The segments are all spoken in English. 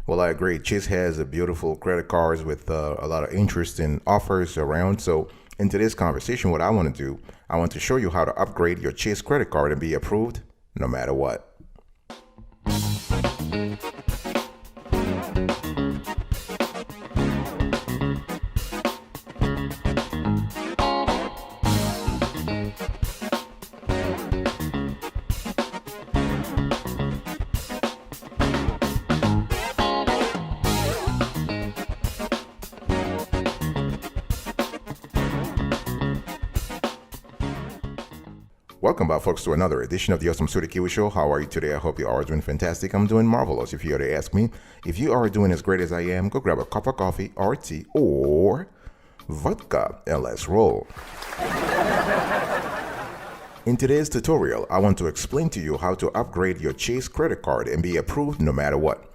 Well, I agree. Chase has a beautiful credit cards with a lot of interesting offers around. So, in today's conversation, what I want to do, I want to show you how to upgrade your Chase credit card and be approved no matter what. Welcome back, folks, to another edition of the Awesome Suited Kiwi Show. How are you today? I hope you are doing fantastic. I'm doing marvelous. If you were to ask me, if you are doing as great as I am, go grab a cup of coffee or tea or vodka and let's roll. In today's tutorial, I want to explain to you how to upgrade your Chase credit card and be approved no matter what.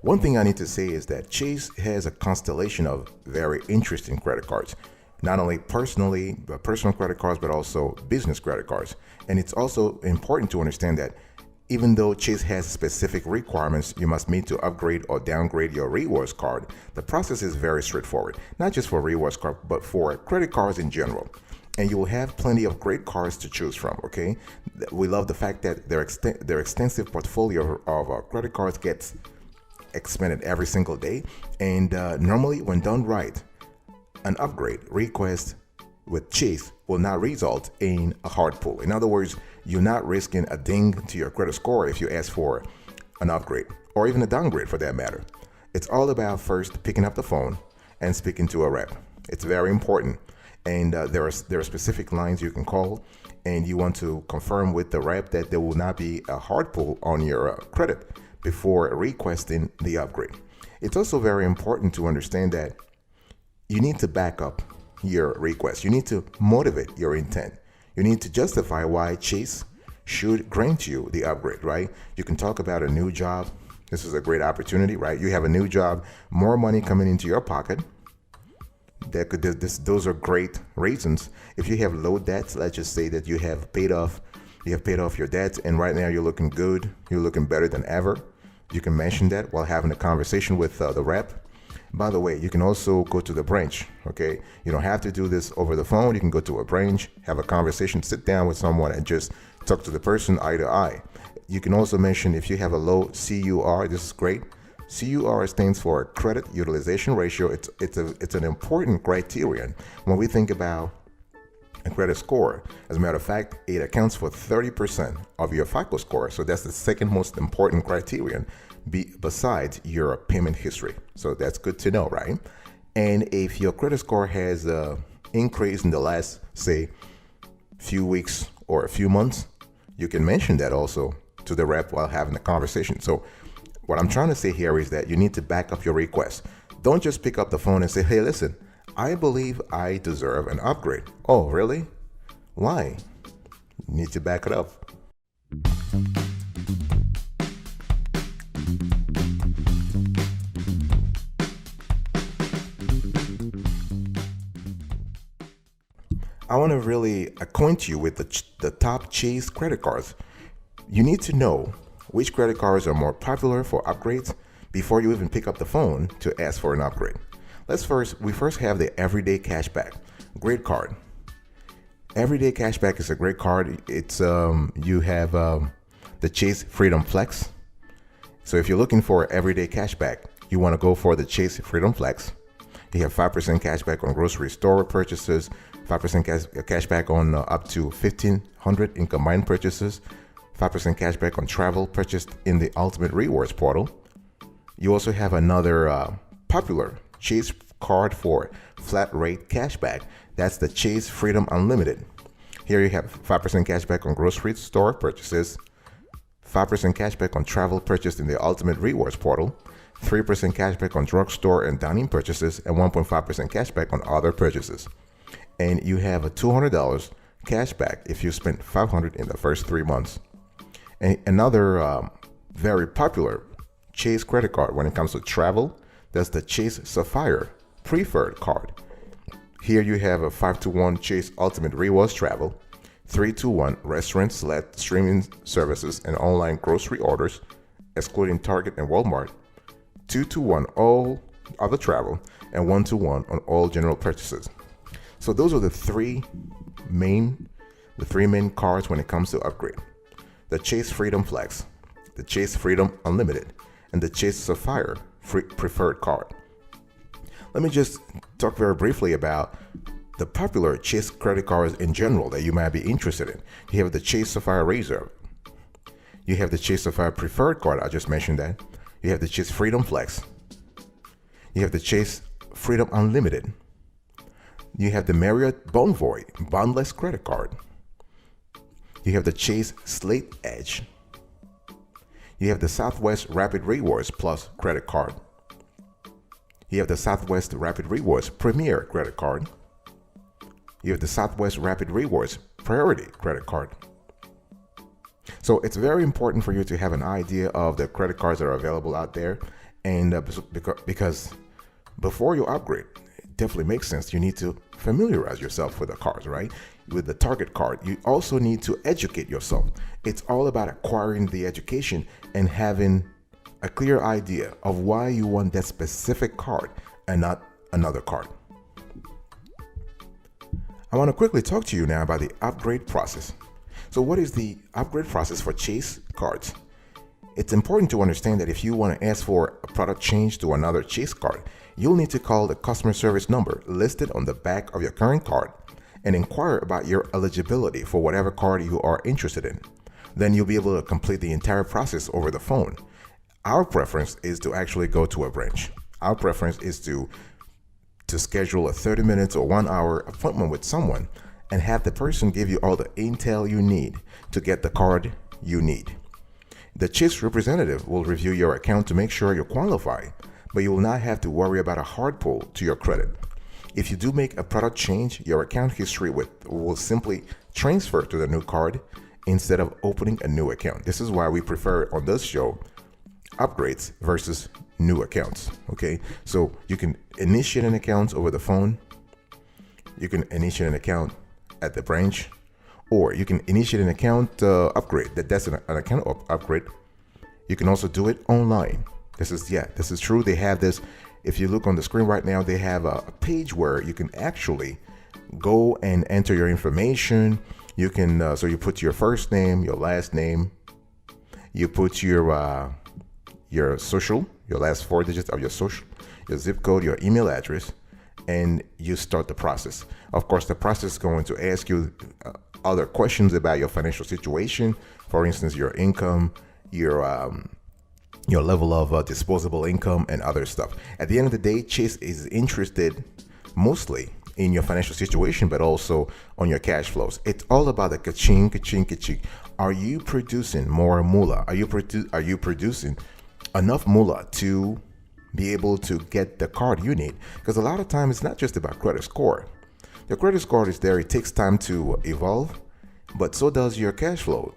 One thing I need to say is that Chase has a constellation of very interesting credit cards. Not only personal credit cards, but also business credit cards. And it's also important to understand that even though Chase has specific requirements you must meet to upgrade or downgrade your rewards card, the process is very straightforward, not just for rewards card, but for credit cards in general. And you will have plenty of great cards to choose from, okay? We love the fact that their extensive portfolio of credit cards gets expanded every single day. And normally, when done right, an upgrade request with Chase will not result in a hard pull. In other words, you're not risking a ding to your credit score if you ask for an upgrade or even a downgrade for that matter. It's all about first picking up the phone and speaking to a rep. It's very important. And there are specific lines you can call, and you want to confirm with the rep that there will not be a hard pull on your credit before requesting the upgrade. It's also very important to understand that you need to back up your request. You need to motivate your intent. You need to justify why Chase should grant you the upgrade, right? You can talk about a new job. This is a great opportunity, right? You have a new job, more money coming into your pocket. Those are great reasons. If you have low debts, let's just say that you have paid off your debts, and right now you're looking good. You're looking better than ever. You can mention that while having a conversation with the rep. By the way, you can also go to the branch, okay? You don't have to do this over the phone. You can go to a branch, have a conversation, sit down with someone and just talk to the person eye to eye. You can also mention if you have a low CUR, this is great. CUR stands for credit utilization ratio. It's an important criterion when we think about a credit score. As a matter of fact, it accounts for 30% of your FICO score. So that's the second most important criterion besides your payment history. So that's good to know, right? And if your credit score has increased in the last, say, few weeks or a few months, you can mention that also to the rep while having a conversation. So what I'm trying to say here is that you need to back up your request. Don't just pick up the phone and say, hey, listen, I believe I deserve an upgrade. Oh, really? Why? You need to back it up. I want to really acquaint you with the top Chase credit cards. You need to know which credit cards are more popular for upgrades before you even pick up the phone to ask for an upgrade. We first have the Everyday Cashback. Great card. Everyday Cashback is a great card. It's you have the Chase Freedom Flex. So if you're looking for Everyday Cashback, you want to go for the Chase Freedom Flex. You have 5% cashback on grocery store purchases, 5% cashback on up to $1,500 in combined purchases, 5% cashback on travel purchased in the Ultimate Rewards portal. You also have another popular Chase card for flat rate cashback. That's the Chase Freedom Unlimited. Here you have 5% cashback on grocery store purchases, 5% cashback on travel purchased in the Ultimate Rewards portal, 3% cashback on drugstore and dining purchases, and 1.5% cashback on other purchases. And you have a $200 cashback if you spend $500 in the first 3 months. And another very popular Chase credit card when it comes to travel, that's the Chase Sapphire Preferred card. Here you have a 5-to-1 Chase Ultimate Rewards Travel, 3-to-1 restaurant select streaming services and online grocery orders, excluding Target and Walmart, 2-to-1 all other travel, and 1-to-1 on all general purchases. So those are the three main cards when it comes to upgrade: the Chase Freedom Flex, the Chase Freedom Unlimited, and the Chase Sapphire Preferred card. Let me just talk very briefly about the popular Chase credit cards in general that you might be interested in. You have the Chase Sapphire Razor. You have the Chase Sapphire Preferred card, I just mentioned that. You have the Chase Freedom Flex. You have the Chase Freedom Unlimited. You have the Marriott Bonvoy Bondless credit card. You have the Chase Slate Edge. You have the Southwest Rapid Rewards Plus credit card. You have the Southwest Rapid Rewards Premier credit card. You have the Southwest Rapid Rewards Priority credit card. So it's very important for you to have an idea of the credit cards that are available out there, and because before you upgrade, it definitely makes sense. You need to familiarize yourself with the cards, right? With the Target card, you also need to educate yourself. It's all about acquiring the education and having a clear idea of why you want that specific card and not another card. I want to quickly talk to you now about the upgrade process. So what is the upgrade process for Chase cards? It's important to understand that if you want to ask for a product change to another Chase card, you'll need to call the customer service number listed on the back of your current card and inquire about your eligibility for whatever card you are interested in. Then you'll be able to complete the entire process over the phone. Our preference is to actually go to a branch. Our preference is to schedule a 30 minutes or 1 hour appointment with someone and have the person give you all the intel you need to get the card you need. The Chase representative will review your account to make sure you're qualified, but you will not have to worry about a hard pull to your credit. If you do make a product change, your account history will simply transfer to the new card instead of opening a new account. This is why we prefer on this show upgrades versus new accounts. Okay, so you can initiate an account over the phone, you can initiate an account at the branch, or you can initiate an account upgrade. That's an account upgrade. You can also do it online. This is true. They have this. If you look on the screen right now, they have a page where you can actually go and enter your information. You can so you put your first name, your last name, you put your social, your last 4 digits of your social, your zip code, your email address, and you start the process. Of course, the process is going to ask you other questions about your financial situation. For instance, your income, your level of disposable income, and other stuff. At the end of the day, Chase is interested mostly in your financial situation, but also on your cash flows. It's all about the ka-ching, ka-ching, ka-ching. Are you producing more moolah? Are you producing enough moolah to be able to get the card you need? Because a lot of times it's not just about credit score. Your credit score is there. It takes time to evolve, but so does your cash flow.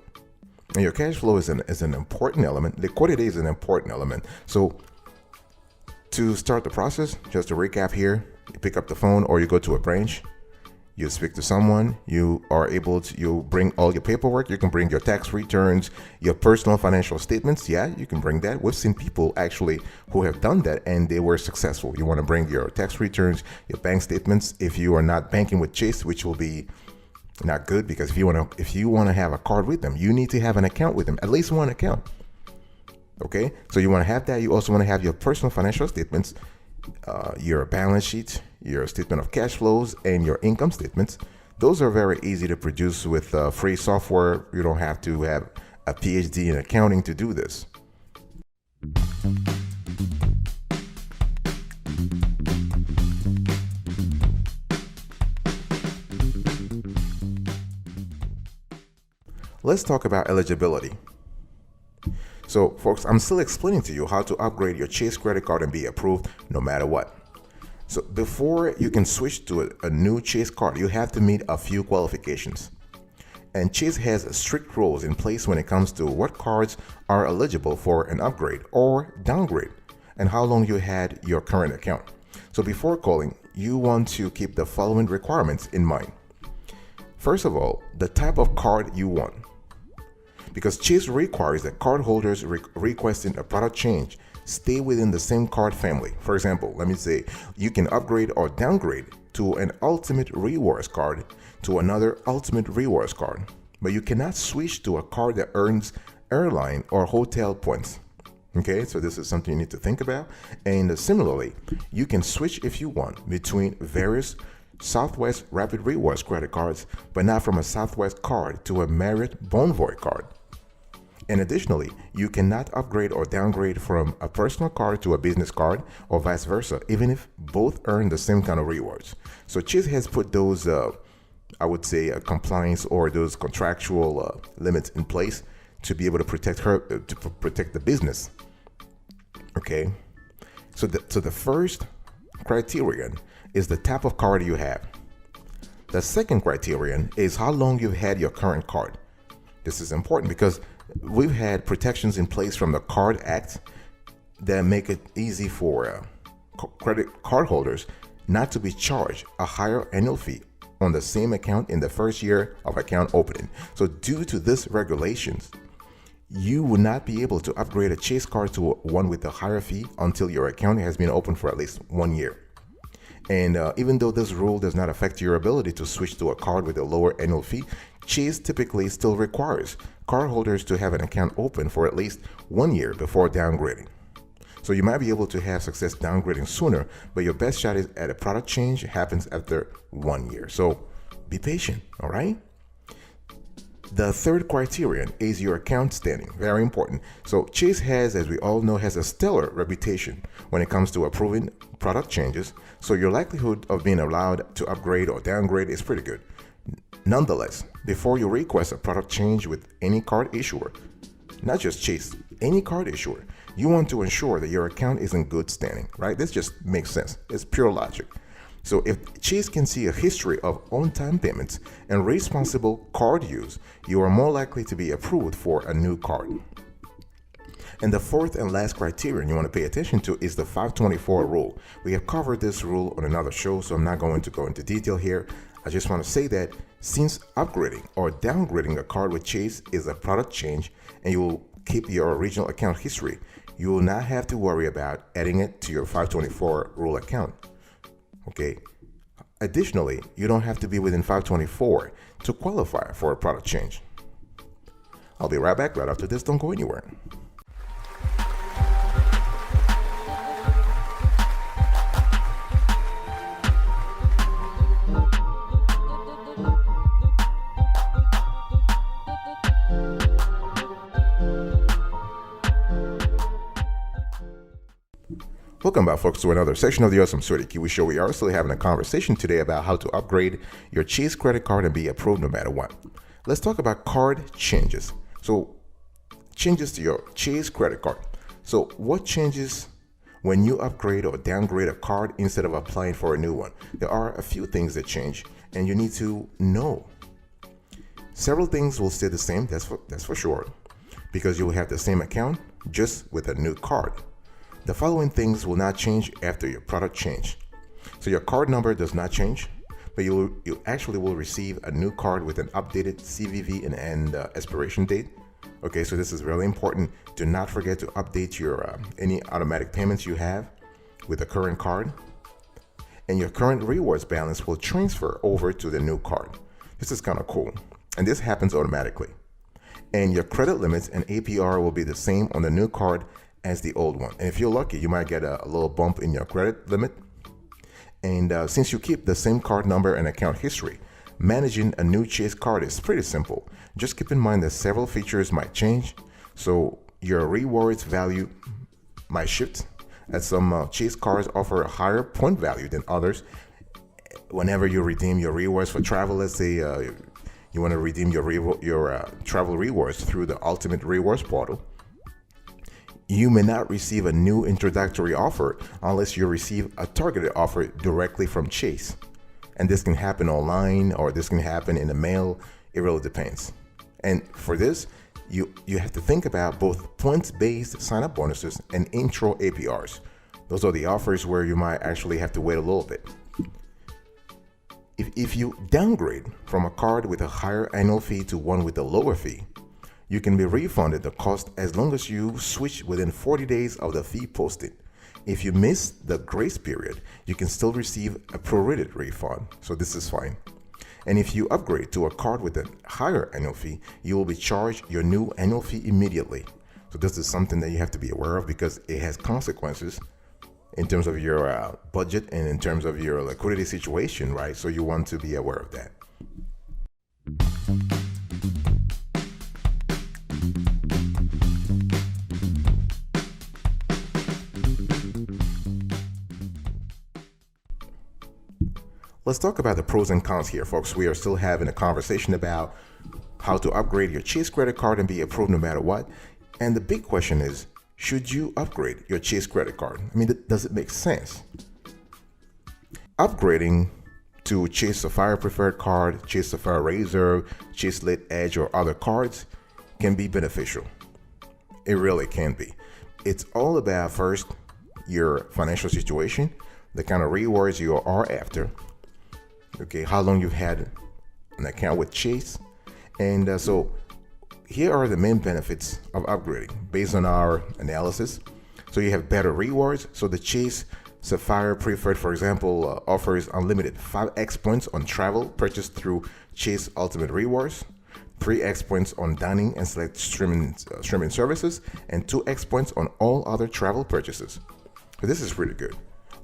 And your cash flow is an important element. Liquidity is an important element. So to start the process, just to recap here, you pick up the phone or you go to a branch, you speak to someone, you bring all your paperwork, you can bring your tax returns, your personal financial statements. Yeah, you can bring that. We've seen people actually who have done that and they were successful. You want to bring your tax returns, your bank statements. If you are not banking with Chase, which will be not good, because if you want to have a card with them, you need to have an account with them, at least one account. Okay, so you want to have that. You also want to have your personal financial statements, your balance sheet, your statement of cash flows, and your income statements. Those are very easy to produce with free software. You don't have to have a PhD in accounting to do this. Let's talk about eligibility. So, folks, I'm still explaining to you how to upgrade your Chase credit card and be approved no matter what. So, before you can switch to a new Chase card, you have to meet a few qualifications. And Chase has strict rules in place when it comes to what cards are eligible for an upgrade or downgrade and how long you had your current account. So, before calling, you want to keep the following requirements in mind. First of all, the type of card you want. Because Chase requires that cardholders requesting a product change stay within the same card family. For example, let me say you can upgrade or downgrade to an Ultimate Rewards card to another Ultimate Rewards card, but you cannot switch to a card that earns airline or hotel points. Okay, so this is something you need to think about. And similarly, you can switch if you want between various Southwest Rapid Rewards credit cards, but not from a Southwest card to a Marriott Bonvoy card. And additionally, you cannot upgrade or downgrade from a personal card to a business card or vice versa, even if both earn the same kind of rewards. So Chase has put those, I would say, compliance or those contractual limits in place to be able to protect the business. Okay, so the first criterion is the type of card you have. The second criterion is how long you've had your current card. This is important because we've had protections in place from the Card Act that make it easy for credit card holders not to be charged a higher annual fee on the same account in the first year of account opening. So due to this regulations, you will not be able to upgrade a Chase card to one with a higher fee until your account has been open for at least 1 year. And even though this rule does not affect your ability to switch to a card with a lower annual fee, Chase typically still requires cardholders to have an account open for at least 1 year before downgrading. So you might be able to have success downgrading sooner, but your best shot is at a product change happens after 1 year. So be patient, all right? The third criterion is your account standing. Very important. So Chase has, as we all know, has a stellar reputation when it comes to approving product changes. So your likelihood of being allowed to upgrade or downgrade is pretty good. Nonetheless, before you request a product change with any card issuer, not just Chase, any card issuer, you want to ensure that your account is in good standing, right? This just makes sense. It's pure logic. So if Chase can see a history of on-time payments and responsible card use, you are more likely to be approved for a new card. And the fourth and last criterion you want to pay attention to is the 524 rule. We have covered this rule on another show, so I'm not going to go into detail here. I just want to say that since upgrading or downgrading a card with Chase is a product change and you will keep your original account history, you will not have to worry about adding it to your 524 rule account. Okay. Additionally, you don't have to be within 524 to qualify for a product change. I'll be right back right after this. Don't go anywhere. Welcome back, folks, to another section of the Awesome Sweaty Kiwi Show. We are still having a conversation today about how to upgrade your Chase credit card and be approved no matter what. Let's talk about card changes. So, changes to your Chase credit card. So, what changes when you upgrade or downgrade a card instead of applying for a new one? There are a few things that change, and you need to know. Several things will stay the same, that's for sure, because you will have the same account, just with a new card. The following things will not change after your product change. So your card number does not change, but you actually will receive a new card with an updated CVV and expiration date. Okay, so this is really important. Do not forget to update your any automatic payments you have with the current card. And your current rewards balance will transfer over to the new card. This is kind of cool. And this happens automatically. And your credit limits and APR will be the same on the new card as the old one. And if you're lucky, you might get a little bump in your credit limit. And since you keep the same card number and account history, managing a new Chase card is pretty simple. Just keep in mind that several features might change. So your rewards value might shift, as some Chase cards offer a higher point value than others. Whenever you redeem your rewards for travel, let's say you want to redeem your travel rewards through the Ultimate Rewards portal, you may not receive a new introductory offer unless you receive a targeted offer directly from Chase. And this can happen online or this can happen in the mail. It really depends. And for this, you have to think about both points-based sign-up bonuses and intro APRs. Those are the offers where you might actually have to wait a little bit. If you downgrade from a card with a higher annual fee to one with a lower fee, You can be refunded the cost as long as you switch within 40 days of the fee posted. If you miss the grace period, you can still receive a prorated refund, so this is fine. And if you upgrade to a card with a higher annual fee, you will be charged your new annual fee immediately. So this is something that you have to be aware of because it has consequences in terms of your budget and in terms of your liquidity situation, right? So you want to be aware of that. Let's talk about the pros and cons here, folks. We are still having a conversation about how to upgrade your Chase credit card and be approved no matter what. And the big question is, should you upgrade your Chase credit card? I mean, does it make sense? Upgrading to Chase Sapphire Preferred Card, Chase Sapphire Reserve, Chase Elite Edge, or other cards can be beneficial. It really can be. It's all about, first, your financial situation, the kind of rewards you are after, okay, how long you've had an account with Chase. And so here are the main benefits of upgrading based on our analysis. So you have better rewards. So the Chase Sapphire Preferred, for example, offers unlimited 5x points on travel purchased through Chase Ultimate Rewards, 3x points on dining and select streaming services, and 2x points on all other travel purchases. So this is really good.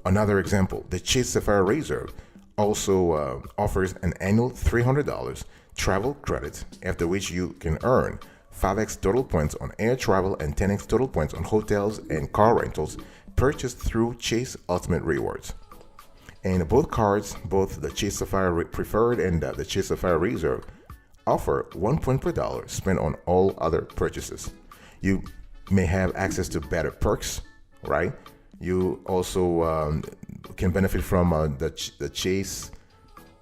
Another example, the Chase Sapphire Reserve also offers an annual $300 travel credit, after which you can earn 5x total points on air travel and 10x total points on hotels and car rentals purchased through Chase Ultimate Rewards. And both cards, both the Chase Sapphire Preferred and the Chase Sapphire Reserve, offer 1 point per dollar spent on all other purchases. You may have access to better perks, right? You also can benefit from the Chase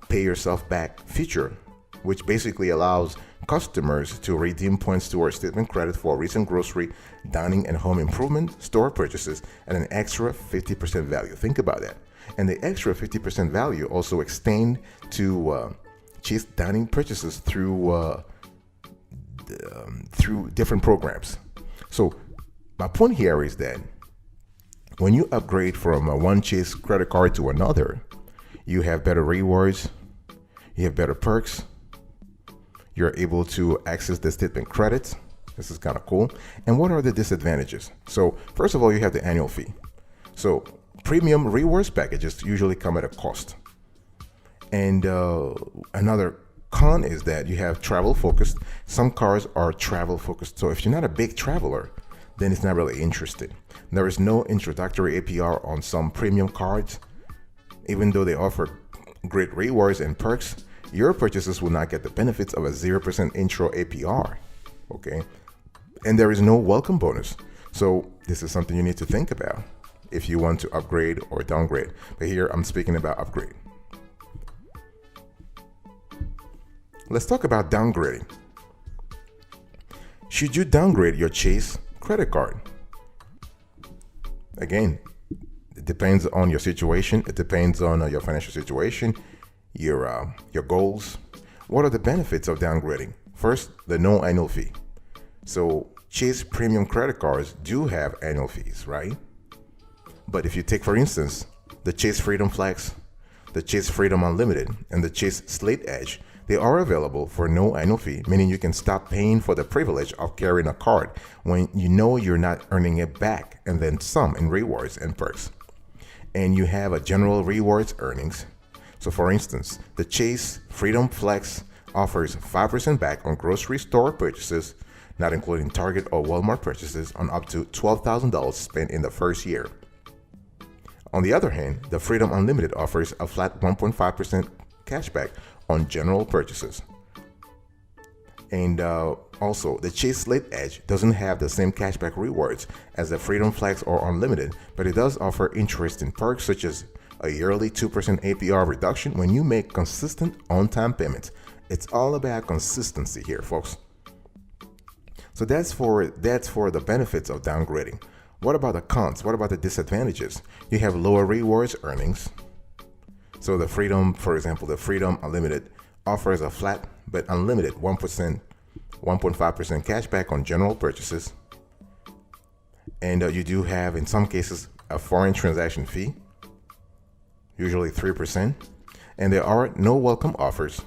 Pay Yourself Back feature, which basically allows customers to redeem points towards statement credit for recent grocery, dining, and home improvement store purchases at an extra 50% value. Think about that. And the extra 50% value also extend to Chase dining purchases through different programs. So my point here is that when you upgrade from one Chase credit card to another, you have better rewards, you have better perks, you're able to access the statement credits. This is kind of cool. And what are the disadvantages? So first of all, you have the annual fee. So premium rewards packages usually come at a cost. And another con is that you have travel focused. Some cards are travel focused. So if you're not a big traveler, then it's not really interesting. There is no introductory APR on some premium cards. Even though they offer great rewards and perks, your purchases will not get the benefits of a 0% intro APR, okay? And there is no welcome bonus. So this is something you need to think about if you want to upgrade or downgrade. But here I'm speaking about upgrade. Let's talk about downgrading. Should you downgrade your Chase credit card? Again, it depends on your situation. It depends on your financial situation, your goals. What are the benefits of downgrading? First, the no annual fee. So Chase premium credit cards do have annual fees, right? But if you take, for instance, the Chase Freedom Flex, the Chase Freedom Unlimited, and the Chase Elite Edge, they are available for no annual fee, meaning you can stop paying for the privilege of carrying a card when you know you're not earning it back, and then some in rewards and perks. And you have a general rewards earnings. So for instance, the Chase Freedom Flex offers 5% back on grocery store purchases, not including Target or Walmart purchases, on up to $12,000 spent in the first year. On the other hand, the Freedom Unlimited offers a flat 1.5% cashback on general purchases. And also, the Chase Elite Edge doesn't have the same cashback rewards as the Freedom Flex or Unlimited, but it does offer interesting perks such as a yearly 2% APR reduction when you make consistent on-time payments. It's all about consistency here, folks. So that's for the benefits of downgrading. What about the cons? What about the disadvantages? You have lower rewards earnings. So the Freedom, for example, the Freedom Unlimited offers a flat but unlimited 1% 1.5% cash back on general purchases, and you do have, in some cases, a foreign transaction fee, usually 3%, and there are no welcome offers.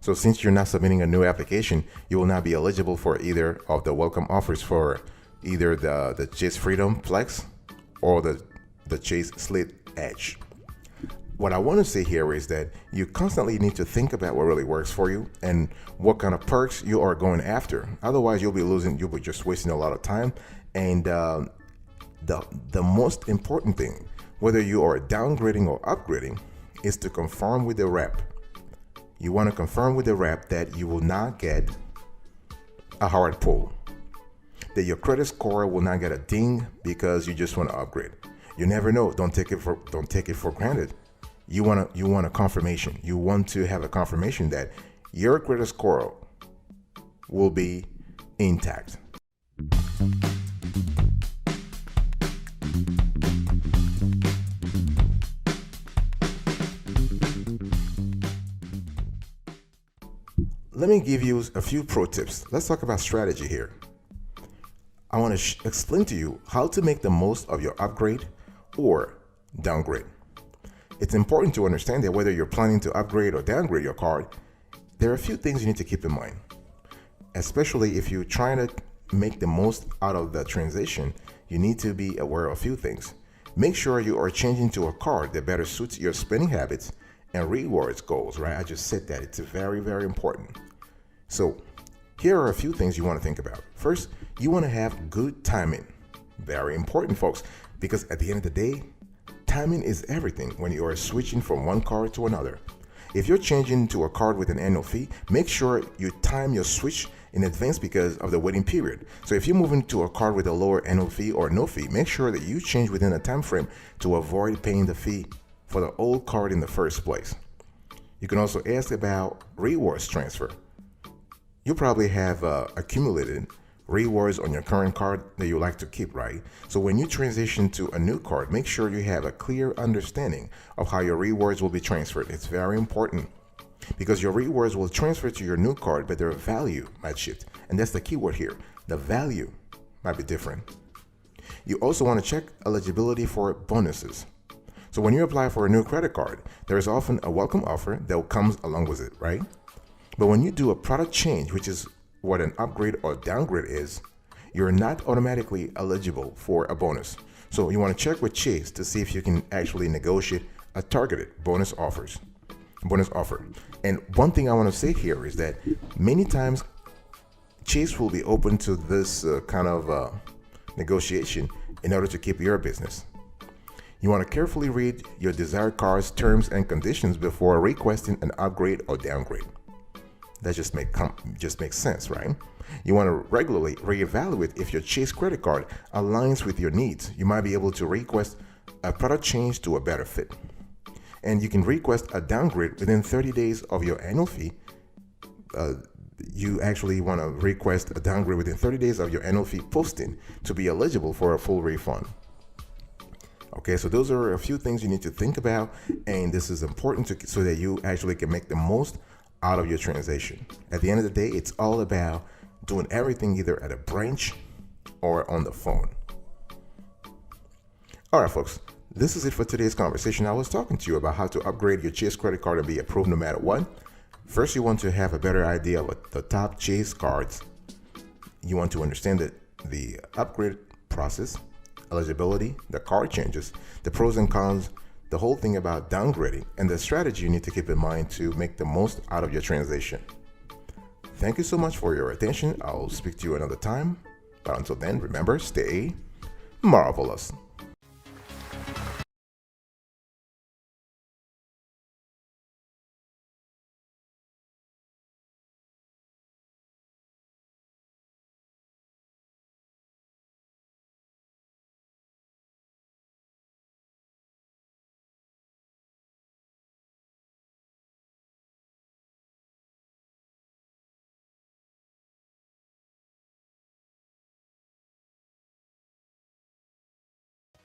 So since you're not submitting a new application, you will not be eligible for either of the welcome offers for either the Chase Freedom Flex or the Chase Slate Edge. What I want to say here is that you constantly need to think about what really works for you and what kind of perks you are going after. Otherwise, you'll be just wasting a lot of time. And the most important thing, whether you are downgrading or upgrading, is to confirm with the rep. You want to confirm with the rep that you will not get a hard pull, that your credit score will not get a ding because you just want to upgrade. You never know. Don't take it for granted. You want a confirmation. You want to have a confirmation that your credit score will be intact. Let me give you a few pro tips. Let's talk about strategy here. I want to explain to you how to make the most of your upgrade or downgrade. It's important to understand that whether you're planning to upgrade or downgrade your card, there are a few things you need to keep in mind. Especially if you're trying to make the most out of the transition, you need to be aware of a few things. Make sure you are changing to a card that better suits your spending habits and rewards goals, right? I just said that. It's very, very important. So here are a few things you want to think about. First, you want to have good timing. Very important, folks, because at the end of the day, timing is everything when you are switching from one card to another. If you're changing to a card with an annual fee, make sure you time your switch in advance because of the waiting period. So if you're moving to a card with a lower annual fee or no fee, make sure that you change within a time frame to avoid paying the fee for the old card in the first place. You can also ask about rewards transfer. You probably have accumulated rewards on your current card that you like to keep, right? So when you transition to a new card, make sure you have a clear understanding of how your rewards will be transferred. It's very important because your rewards will transfer to your new card, but their value might shift. And that's the key word here. The value might be different. You also want to check eligibility for bonuses. So when you apply for a new credit card, there is often a welcome offer that comes along with it, right? But when you do a product change, which is what an upgrade or downgrade is, you're not automatically eligible for a bonus. So you want to check with Chase to see if you can actually negotiate a targeted bonus offer. And one thing I want to say here is that many times Chase will be open to this kind of negotiation in order to keep your business. You want to carefully read your desired card's terms and conditions before requesting an upgrade or downgrade. That just makes sense, right? You want to regularly reevaluate if your Chase credit card aligns with your needs. You might be able to request a product change to a better fit. And you can request a downgrade within 30 days of your annual fee. You actually want to request a downgrade within 30 days of your annual fee posting to be eligible for a full refund. Okay, so those are a few things you need to think about, and this is important so that you actually can make the most out of your transaction. At the end of the day, it's all about doing everything either at a branch or on the phone. All right, folks, this is it for today's conversation. I was talking to you about how to upgrade your Chase credit card and be approved no matter what. First, you want to have a better idea of the top Chase cards. You want to understand the upgrade process, eligibility, the card changes, the pros and cons, the whole thing about downgrading, and the strategy you need to keep in mind to make the most out of your transaction. Thank you so much for your attention. I'll speak to you another time. But until then, remember, stay marvelous.